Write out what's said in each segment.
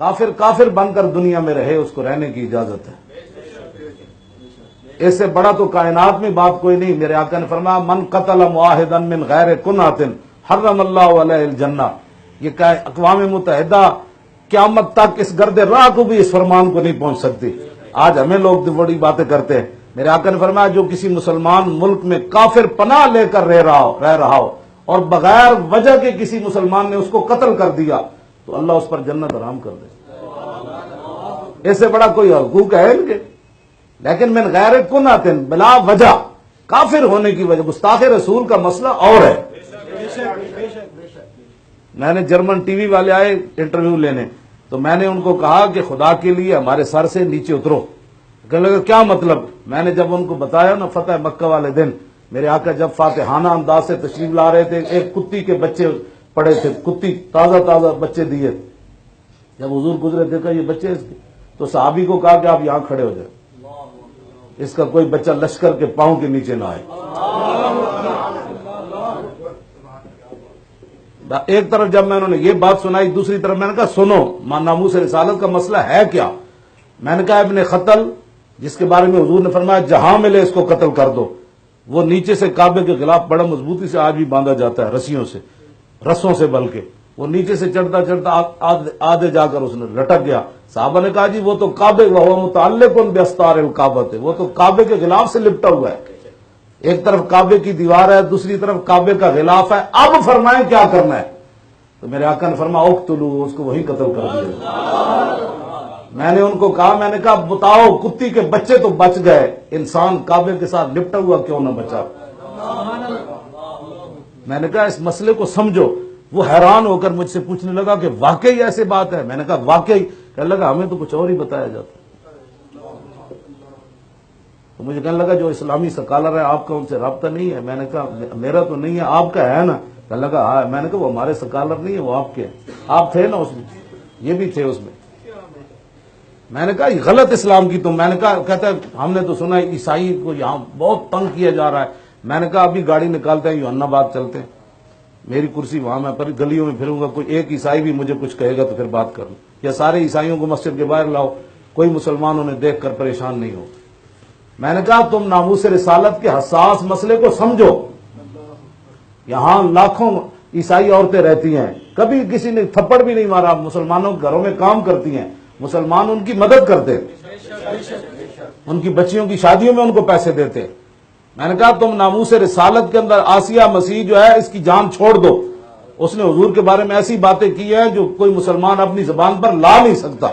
کافر کافر بن کر دنیا میں رہے، اس کو رہنے کی اجازت ہے۔ اس سے بڑا تو کائنات میں بات کوئی نہیں۔ میرے آقا نے فرمایا من قتل معاہدا من غیر کنات حرم اللہ علیہ الجنہ۔ یہ اقوام متحدہ قیامت تک اس گرد راہ کو بھی اس فرمان کو نہیں پہنچ سکتی۔ آج ہمیں لوگ بڑی باتیں کرتے ہیں۔ میرے آقا نے فرمایا جو کسی مسلمان ملک میں کافر پناہ لے کر رہ رہا ہو اور بغیر وجہ کے کسی مسلمان نے اس کو قتل کر دیا تو اللہ اس پر جنت حرام کر دے۔ اس سے بڑا کوئی حقوق ہے ان کے؟ لیکن من غیر کنات بلا وجہ کافر ہونے کی وجہ، گستاخ رسول کا مسئلہ اور ہے۔ میں نے جرمن ٹی وی والے آئے انٹرویو لینے، تو میں نے ان کو کہا کہ خدا کے لیے ہمارے سر سے نیچے اترو۔ کہنے لگا کیا مطلب؟ میں نے جب ان کو بتایا نا فتح مکہ والے دن میرے آقا جب فاتحانہ انداز سے تشریف لا رہے تھے، ایک کتی کے بچے پڑے تھے، کتی تازہ بچے دیے، جب حضور گزرے دیکھا یہ بچے اس کے، تو صحابی کو کہا کہ آپ یہاں کھڑے ہو جائیں، اس کا کوئی بچہ لشکر کے پاؤں کے نیچے نہ آئے۔ ایک طرف جب میں انہوں نے یہ بات سنائی، دوسری طرف میں نے کہا سنو ناموس رسالت کا مسئلہ ہے کیا؟ میں نے کہا ابن خطل جس کے بارے میں حضور نے فرمایا جہاں ملے اس کو قتل کر دو، وہ نیچے سے کعبے کے خلاف بڑا مضبوطی سے آج بھی باندھا جاتا ہے، رسیوں سے، رسوں سے، بلکہ وہ نیچے سے چڑھتا آدھے جا کر اس نے لٹک گیا۔ صحابہ نے کہا جی وہ تو کعبے وہ متعلق باستار الکعبۃ، وہ تو کعبے کے غلاف سے لپٹا ہوا ہے، ایک طرف کعبے کی دیوار ہے، دوسری طرف کعبے کا غلاف ہے، اب فرمائیں کیا کرنا ہے؟ تو میرے آقا نے فرمایا اقتلوا، اس کو وہیں قتل کر دیا۔ میں نے ان کو کہا بتاؤ کتی کے بچے تو بچ گئے، انسان کعبے کے ساتھ لپٹا ہوا کیوں نہ بچا؟ میں نے کہا اس مسئلے کو سمجھو۔ وہ حیران ہو کر مجھ سے پوچھنے لگا کہ واقعی ایسی بات ہے؟ میں نے کہا واقعی۔ کہنے لگا ہمیں تو کچھ اور ہی بتایا جاتا۔ تو مجھے کہنے لگا جو اسلامی سکالر ہے آپ کا ان سے رابطہ نہیں ہے؟ میں نے کہا میرا تو نہیں ہے، آپ کا ہے نا؟ کہنے لگا ہاں۔ میں نے کہا وہ ہمارے سکالر نہیں ہے، وہ آپ کے، آپ تھے نا اس میں، یہ بھی تھے اس میں۔ میں نے کہا یہ غلط اسلام کی تم، میں نے کہا کہتا ہے ہم نے تو سنا ہے عیسائی کو یہاں بہت تنگ کیا جا رہا ہے۔ میں نے کہا ابھی گاڑی نکالتے ہیں یوحنا آباد چلتے ہیں، میری کرسی وہاں، میں پر گلیوں میں پھروں گا، کوئی ایک عیسائی بھی مجھے کچھ کہے گا تو پھر بات کروں، یا سارے عیسائیوں کو مسجد کے باہر لاؤ، کوئی مسلمان انہیں دیکھ کر پریشان نہیں ہو۔ میں نے کہا تم ناموس رسالت کے حساس مسئلے کو سمجھو، یہاں لاکھوں عیسائی عورتیں رہتی ہیں، کبھی کسی نے تھپڑ بھی نہیں مارا، مسلمانوں کے گھروں میں کام کرتی ہیں، مسلمان ان کی مدد کرتے، ان کی بچیوں کی شادیوں میں ان کو پیسے دیتے۔ میں نے کہا تم ناموس رسالت کے اندر آسیہ مسیح جو ہے اس کی جان چھوڑ دو، اس نے حضور کے بارے میں ایسی باتیں کی ہیں جو کوئی مسلمان اپنی زبان پر لا نہیں سکتا۔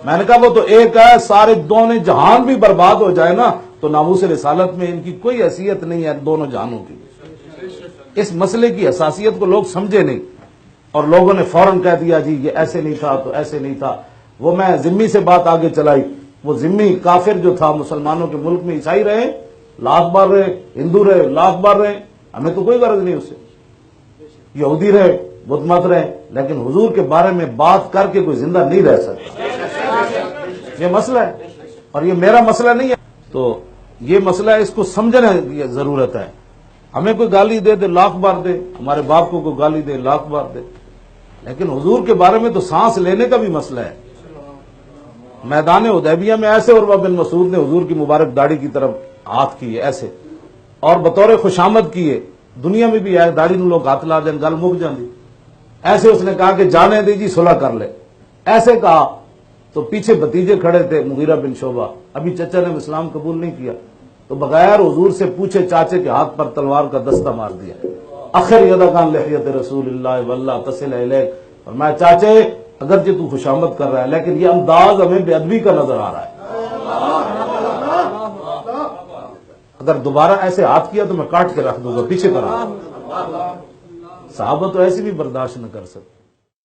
میں نے کہا وہ تو ایک ہے، سارے دونوں جہان بھی برباد ہو جائے نا تو ناموس رسالت میں ان کی کوئی حیثیت نہیں ہے دونوں جہانوں کی۔ اس مسئلے کی حساسیت کو لوگ سمجھے نہیں، اور لوگوں نے فوراً کہہ دیا جی یہ ایسے نہیں تھا تو ایسے نہیں تھا۔ وہ میں ذمی سے بات آگے چلائی، وہ ذمی کافر جو تھا مسلمانوں کے ملک میں عیسائی رہے لاکھ بار رہے، ہندو رہے لاکھ بار رہے، ہمیں تو کوئی غرض نہیں اس سے، یہودی رہے بدھ مت رہے، لیکن حضور کے بارے میں بات کر کے کوئی زندہ نہیں رہ سکتا۔ یہ مسئلہ ہے اور یہ میرا مسئلہ نہیں ہے، تو یہ مسئلہ ہے، اس کو سمجھنے کی ضرورت ہے۔ ہمیں کوئی گالی دے لاکھ بار دے، ہمارے باپ کو کوئی گالی دے لاکھ بار دے، لیکن حضور کے بارے میں تو سانس لینے کا بھی مسئلہ ہے۔ میدان حدیبیہ میں ایسے عروہ بن مسعود نے حضور کی مبارک داڑھی کی طرف ہاتھ کیے ایسے، اور بطور خوشامد کیے، دنیا میں بھی ہے داڑھی لوگ ہاتھ لا دیں گل مک جاندی، ایسے اس نے کہا کہ جانے دیجی صلح کر لے، ایسے کہا تو پیچھے بھتیجے کھڑے تھے مغیرہ بن شعبہ، ابھی چچا نے اسلام قبول نہیں کیا، تو بغیر حضور سے پوچھے چاچے کے ہاتھ پر تلوار کا دستہ مار دیا، اخر یدکان لحیت رسول اللہ واللہ تصل الیک، فرمایا چاچے اگرچہ تو خوشامد کر رہا ہے لیکن یہ انداز ہمیں بے ادبی کا نظر آ رہا ہے، اگر دوبارہ ایسے ہاتھ کیا تو میں کاٹ کے رکھ دوں گا، پیچھے کرا۔ صحابہ تو ایسی بھی برداشت نہ کر سکتے۔